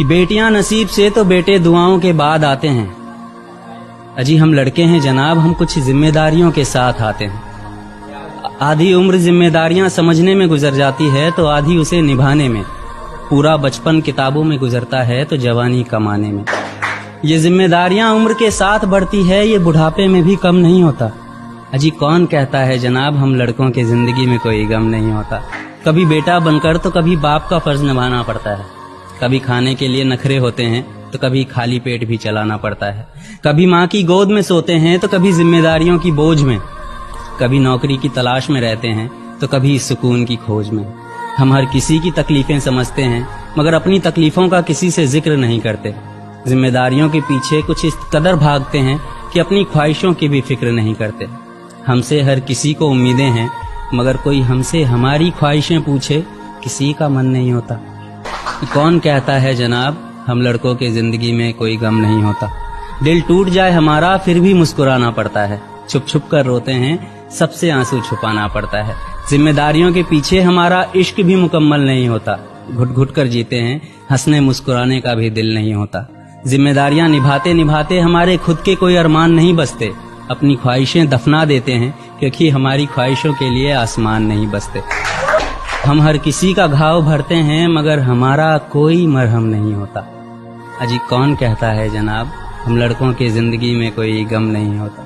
کہ بیٹیاں نصیب سے تو بیٹے دعاؤں کے بعد آتے ہیں۔ اجی ہم لڑکے ہیں جناب، ہم کچھ ذمہ داریوں کے ساتھ آتے ہیں۔ آدھی عمر ذمہ داریاں سمجھنے میں گزر جاتی ہے تو آدھی اسے نبھانے میں، پورا بچپن کتابوں میں گزرتا ہے تو جوانی کمانے میں۔ یہ ذمہ داریاں عمر کے ساتھ بڑھتی ہے، یہ بڑھاپے میں بھی کم نہیں ہوتا۔ اجی کون کہتا ہے جناب ہم لڑکوں کے زندگی میں کوئی غم نہیں ہوتا؟ کبھی بیٹا بن کر تو کبھی باپ کا فرض نبھانا پڑتا ہے، کبھی کھانے کے لیے نخرے ہوتے ہیں تو کبھی خالی پیٹ بھی چلانا پڑتا ہے، کبھی ماں کی گود میں سوتے ہیں تو کبھی ذمہ داریوں کی بوجھ میں، کبھی نوکری کی تلاش میں رہتے ہیں تو کبھی سکون کی کھوج میں۔ ہم ہر کسی کی تکلیفیں سمجھتے ہیں مگر اپنی تکلیفوں کا کسی سے ذکر نہیں کرتے۔ ذمہ داریوں کے پیچھے کچھ اس قدر بھاگتے ہیں کہ اپنی خواہشوں کی بھی فکر نہیں کرتے۔ ہم سے ہر کسی کو امیدیں ہیں مگر کوئی ہم سے ہماری خواہشیں پوچھے کسی کا من نہیں ہوتا۔ کون کہتا ہے جناب ہم لڑکوں کے زندگی میں کوئی غم نہیں ہوتا؟ دل ٹوٹ جائے ہمارا پھر بھی مسکرانا پڑتا ہے، چھپ چھپ کر روتے ہیں سب سے آنسو چھپانا پڑتا ہے۔ ذمہ داریوں کے پیچھے ہمارا عشق بھی مکمل نہیں ہوتا، گھٹ گھٹ کر جیتے ہیں، ہنسنے مسکرانے کا بھی دل نہیں ہوتا۔ ذمہ داریاں نبھاتے نبھاتے ہمارے خود کے کوئی ارمان نہیں بستے، اپنی خواہشیں دفنا دیتے ہیں کیونکہ ہماری خواہشوں کے لیے آسمان نہیں بستے۔ ہم ہر کسی کا گھاؤ بھرتے ہیں مگر ہمارا کوئی مرہم نہیں ہوتا۔ اجی کون کہتا ہے جناب ہم لڑکوں کی زندگی میں کوئی غم نہیں ہوتا؟